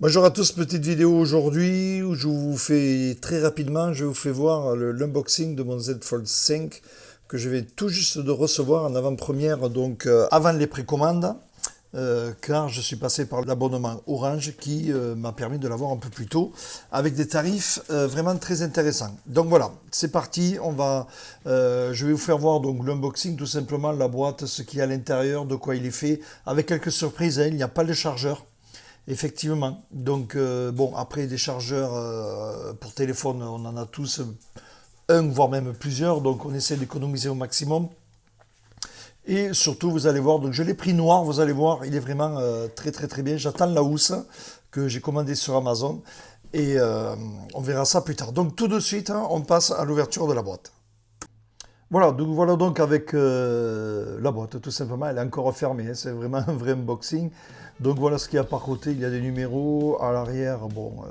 Bonjour à tous, petite vidéo aujourd'hui où je vous fais très rapidement, je vous fais voir l'unboxing de mon Z Fold 5 que je vais tout juste de recevoir en avant-première, donc avant les précommandes, car je suis passé par l'abonnement Orange qui m'a permis de l'avoir un peu plus tôt avec des tarifs vraiment très intéressants. Donc voilà, c'est parti, je vais vous faire voir donc l'unboxing, tout simplement la boîte, ce qu'il y a à l'intérieur, de quoi il est fait, avec quelques surprises, hein. Il n'y a pas de chargeur. Effectivement. Donc, bon, après, des chargeurs pour téléphone, on en a tous un, voire même plusieurs. Donc, on essaie d'économiser au maximum. Et surtout, vous allez voir, donc je l'ai pris noir, vous allez voir, il est vraiment très très très bien. J'attends la housse que j'ai commandée sur Amazon. Et on verra ça plus tard. Donc, tout de suite, hein, on passe à l'ouverture de la boîte. Voilà donc avec la boîte, tout simplement, elle est encore fermée, hein, c'est vraiment un vrai unboxing. Donc voilà ce qu'il y a par côté, il y a des numéros, à l'arrière, bon,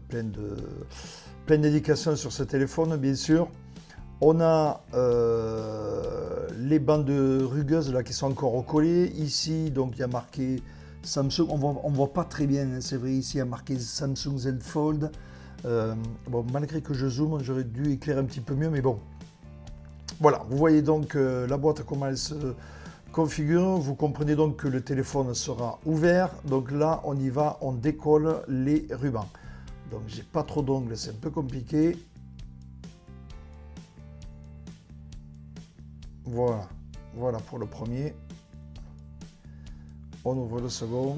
plein d'indications sur ce téléphone, bien sûr. On a les bandes rugueuses là qui sont encore recollées. Ici, donc il y a marqué Samsung, on voit pas très bien, hein, c'est vrai, ici il y a marqué Samsung Z Fold. Bon, malgré que je zoome, j'aurais dû éclairer un petit peu mieux, mais bon. Voilà, vous voyez donc la boîte, comment elle se configure. Vous comprenez donc que le téléphone sera ouvert. Donc là, on y va, on décolle les rubans. Donc j'ai pas trop d'ongles, c'est un peu compliqué. Voilà pour le premier. On ouvre le second.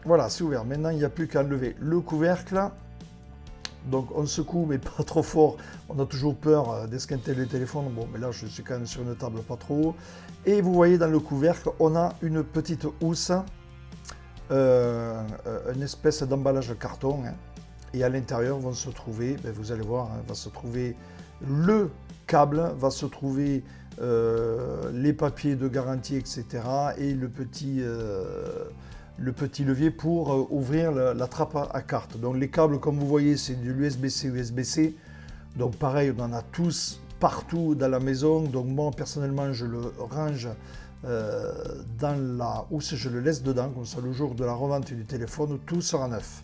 Voilà, c'est ouvert. Maintenant, il n'y a plus qu'à enlever le couvercle. Donc, on secoue, mais pas trop fort. On a toujours peur d'esquinter le téléphone. Bon, mais là, je suis quand même sur une table pas trop haut. Et vous voyez, dans le couvercle, on a une petite housse, une espèce d'emballage carton. Hein. Et à l'intérieur vont se trouver, ben, vous allez voir, hein, va se trouver le câble, va se trouver les papiers de garantie, etc. Et le petit levier pour ouvrir la trappe à carte. Donc les câbles, comme vous voyez, c'est de l'USB-C, USB-C. Donc pareil, on en a tous partout dans la maison. Donc moi, personnellement, je le range dans la housse, je le laisse dedans. Comme ça, le jour de la revente du téléphone, tout sera neuf.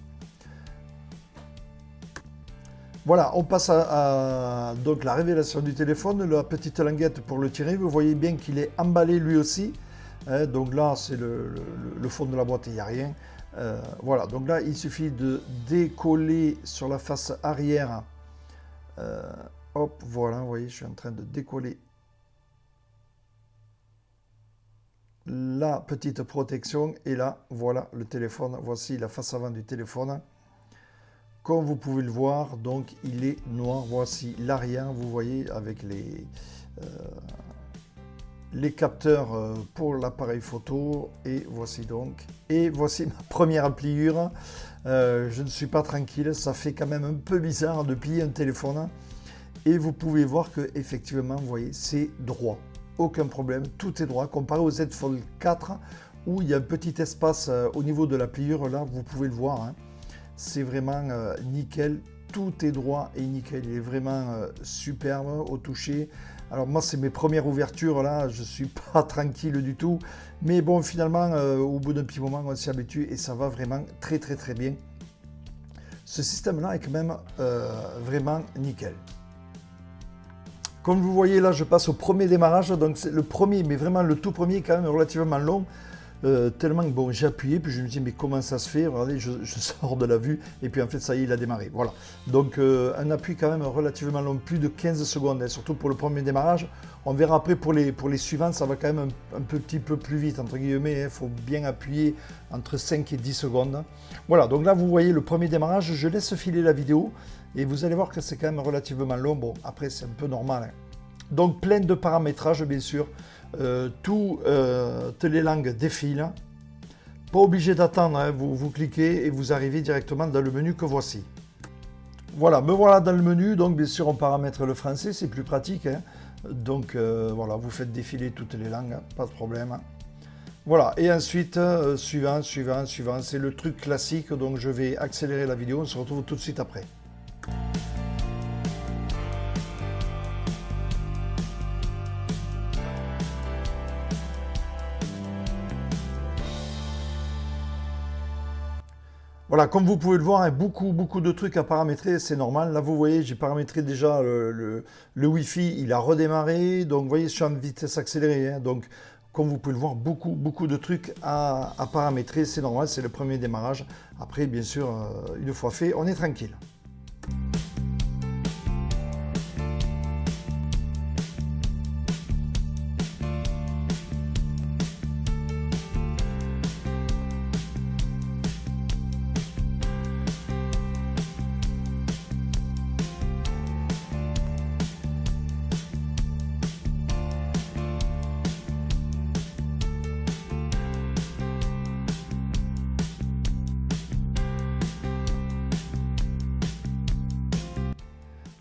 Voilà, on passe à donc la révélation du téléphone, la petite languette pour le tirer. Vous voyez bien qu'il est emballé lui aussi. Donc là, c'est le fond de la boîte, il n'y a rien. Voilà, donc là, il suffit de décoller sur la face arrière. Hop, voilà, vous voyez, je suis en train de décoller la petite protection. Et là, voilà le téléphone. Voici la face avant du téléphone. Comme vous pouvez le voir, donc il est noir. Voici l'arrière, vous voyez, avec les capteurs pour l'appareil photo. Et voici ma première pliure. Je ne suis pas tranquille, ça fait quand même un peu bizarre de plier un téléphone. Et vous pouvez voir que effectivement, vous voyez, c'est droit. Aucun problème, tout est droit. Comparé au Z Fold 4, où il y a un petit espace au niveau de la pliure, là, vous pouvez le voir. Hein. C'est vraiment nickel, tout est droit et nickel, il est vraiment superbe au toucher. Alors moi, c'est mes premières ouvertures là, je suis pas tranquille du tout, mais bon, finalement, au bout d'un petit moment, on s'y habitue et ça va vraiment très très très bien. Ce système là est quand même vraiment nickel. Comme vous voyez là, je passe au premier démarrage, donc c'est le premier, mais vraiment le tout premier, quand même relativement long. Tellement que bon, j'ai appuyé, puis je me dis mais comment ça se fait? Regardez, je sors de la vue, et puis en fait ça y est, il a démarré. Voilà. Donc un appui quand même relativement long, plus de 15 secondes, hein, surtout pour le premier démarrage. On verra après pour les suivants, ça va quand même un petit peu plus vite, entre guillemets. Il faut bien appuyer entre 5 et 10 secondes. Voilà, donc là vous voyez le premier démarrage, je laisse filer la vidéo, et vous allez voir que c'est quand même relativement long. Bon, après c'est un peu normal. Hein. Donc plein de paramétrages, bien sûr. Toutes les langues défilent. Pas obligé d'attendre, hein. Vous cliquez et vous arrivez directement dans le menu que voici. Voilà, me voilà dans le menu. Donc bien sûr on paramètre le français, c'est plus pratique. Hein. Donc voilà, vous faites défiler toutes les langues, hein, pas de problème. Voilà, et ensuite suivant, c'est le truc classique. Donc je vais accélérer la vidéo, on se retrouve tout de suite après. Voilà, comme vous pouvez le voir, il y a beaucoup de trucs à paramétrer, c'est normal. Là, vous voyez, j'ai paramétré déjà le Wi-Fi, il a redémarré. Donc, vous voyez, je suis en vitesse accélérée, hein. Donc, comme vous pouvez le voir, beaucoup de trucs à paramétrer. C'est normal, c'est le premier démarrage. Après, bien sûr, une fois fait, on est tranquille.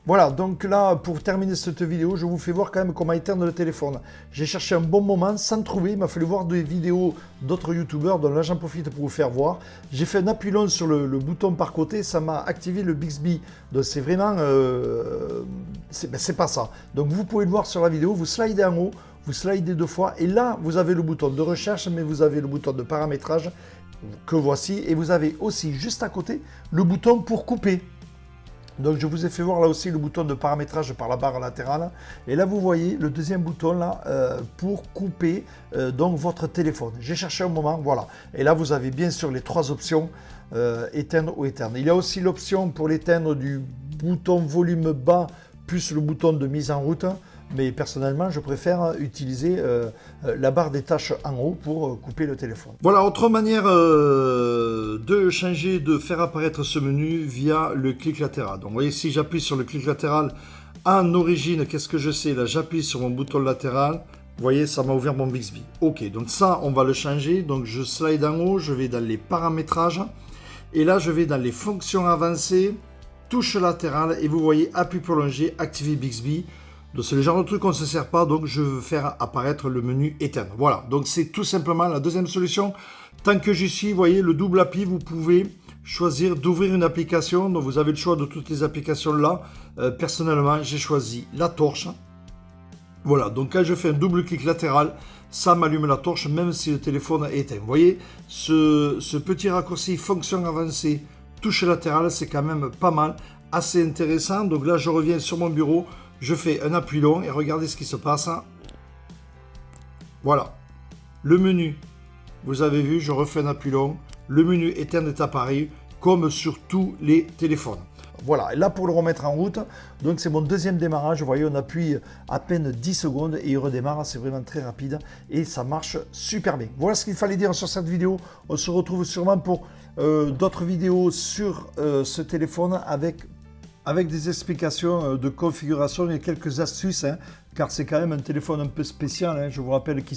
Voilà, donc là, pour terminer cette vidéo, je vous fais voir quand même comment éteindre le téléphone. J'ai cherché un bon moment sans trouver, il m'a fallu voir des vidéos d'autres youtubeurs, donc là j'en profite pour vous faire voir. J'ai fait un appui long sur le bouton par côté, ça m'a activé le Bixby. Donc c'est vraiment, c'est pas ça. Donc vous pouvez le voir sur la vidéo, vous slidez en haut, vous slidez 2 fois, et là vous avez le bouton de recherche, mais vous avez le bouton de paramétrage que voici, et vous avez aussi juste à côté le bouton pour couper. Donc je vous ai fait voir là aussi le bouton de paramétrage par la barre latérale. Et là vous voyez le deuxième bouton là pour couper donc votre téléphone. J'ai cherché un moment, voilà. Et là vous avez bien sûr les 3 options, éteindre ou éteindre. Il y a aussi l'option pour l'éteindre du bouton volume bas plus le bouton de mise en route. Mais personnellement, je préfère utiliser la barre des tâches en haut pour couper le téléphone. Voilà, autre manière de changer, de faire apparaître ce menu via le clic latéral. Donc, vous voyez, si j'appuie sur le clic latéral en origine, qu'est-ce que je sais? Là, j'appuie sur mon bouton latéral. Vous voyez, ça m'a ouvert mon Bixby. Ok, donc ça, on va le changer. Donc, je slide en haut, je vais dans les paramétrages. Et là, je vais dans les fonctions avancées, touche latérale. Et vous voyez, appui prolongé, activer Bixby. Donc c'est le genre de truc qu'on ne se sert pas, donc je veux faire apparaître le menu éteindre. Voilà, donc c'est tout simplement la deuxième solution. Tant que j'y suis, vous voyez, le double appui, vous pouvez choisir d'ouvrir une application. Donc vous avez le choix de toutes les applications là. Personnellement, j'ai choisi la torche. Voilà, donc quand je fais un double clic latéral, ça m'allume la torche, même si le téléphone est éteint. Vous voyez, ce petit raccourci fonction avancée, touche latérale, c'est quand même pas mal, assez intéressant. Donc là, je reviens sur mon bureau. Je fais un appui long et regardez ce qui se passe. Voilà. Le menu, vous avez vu, je refais un appui long. Le menu éteindre est apparu comme sur tous les téléphones. Voilà, et là pour le remettre en route, donc c'est mon deuxième démarrage. Vous voyez, on appuie à peine 10 secondes et il redémarre. C'est vraiment très rapide et ça marche super bien. Voilà ce qu'il fallait dire sur cette vidéo. On se retrouve sûrement pour d'autres vidéos sur ce téléphone avec des explications de configuration et quelques astuces, hein, car c'est quand même un téléphone un peu spécial. Hein. Je vous rappelle qu'il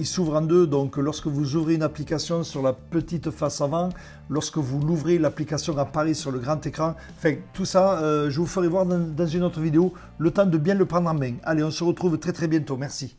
s'ouvre en deux, donc lorsque vous ouvrez une application sur la petite face avant, lorsque vous l'ouvrez, l'application apparaît sur le grand écran. Enfin, tout ça, je vous ferai voir dans une autre vidéo, le temps de bien le prendre en main. Allez, on se retrouve très bientôt. Merci.